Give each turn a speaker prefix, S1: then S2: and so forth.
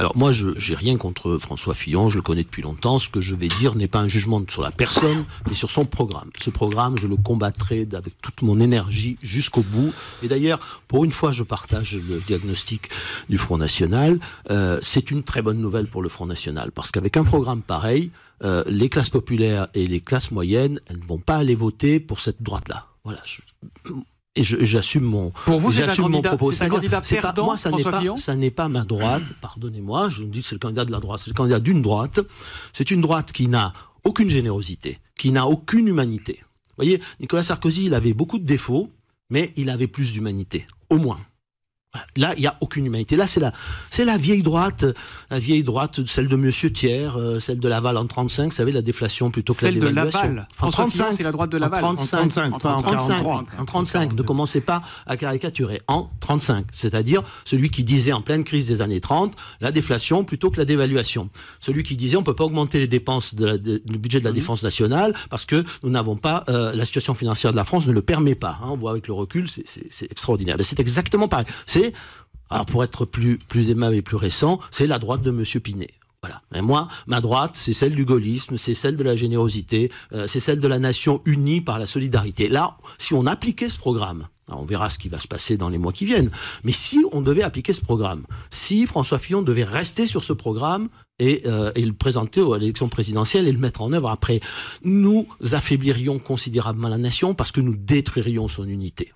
S1: Alors moi, je n'ai rien contre François Fillon, je le connais depuis longtemps. Ce que je vais dire n'est pas un jugement sur la personne, mais sur son programme. Ce programme, je le combattrai avec toute mon énergie jusqu'au bout. Et d'ailleurs, pour une fois, je partage le diagnostic du Front National. C'est une très bonne nouvelle pour le Front National, parce qu'avec un programme pareil, les classes populaires et les classes moyennes, elles ne vont pas aller voter pour cette droite-là. Voilà. Et j'assume mon
S2: Pour vous, c'est
S1: mon propos.
S2: C'est un candidat perdant,
S1: moi,
S2: François Fillon ?
S1: ça n'est pas ma droite, pardonnez-moi, je me dis que c'est le candidat de la droite, c'est le candidat d'une droite. C'est une droite qui n'a aucune générosité, qui n'a aucune humanité. Vous voyez, Nicolas Sarkozy, il avait beaucoup de défauts, mais il avait plus d'humanité, au moins. Voilà. Là, il n'y a aucune humanité. Là, c'est la vieille droite, celle de Monsieur Thiers, celle de Laval en 35, vous savez, la déflation plutôt que la dévaluation.
S2: Celle de Laval.
S1: François
S2: Fillon, c'est la droite de Laval.
S1: En 35, ne commencez pas à caricaturer. En 35, c'est-à-dire celui qui disait en pleine crise des années 30, la déflation plutôt que la dévaluation. Celui qui disait on ne peut pas augmenter les dépenses du budget de la défense nationale parce que nous n'avons pas, la situation financière de la France ne le permet pas. Hein, on voit avec le recul, c'est extraordinaire. Mais c'est exactement pareil. Alors pour être plus aimable et plus récent, c'est la droite de M. Pinet. Voilà. Et moi, ma droite, c'est celle du gaullisme, c'est celle de la générosité, c'est celle de la nation unie par la solidarité. Là, si on appliquait ce programme, alors on verra ce qui va se passer dans les mois qui viennent, mais si on devait appliquer ce programme, si François Fillon devait rester sur ce programme et le présenter à l'élection présidentielle et le mettre en œuvre après, nous affaiblirions considérablement la nation parce que nous détruirions son unité.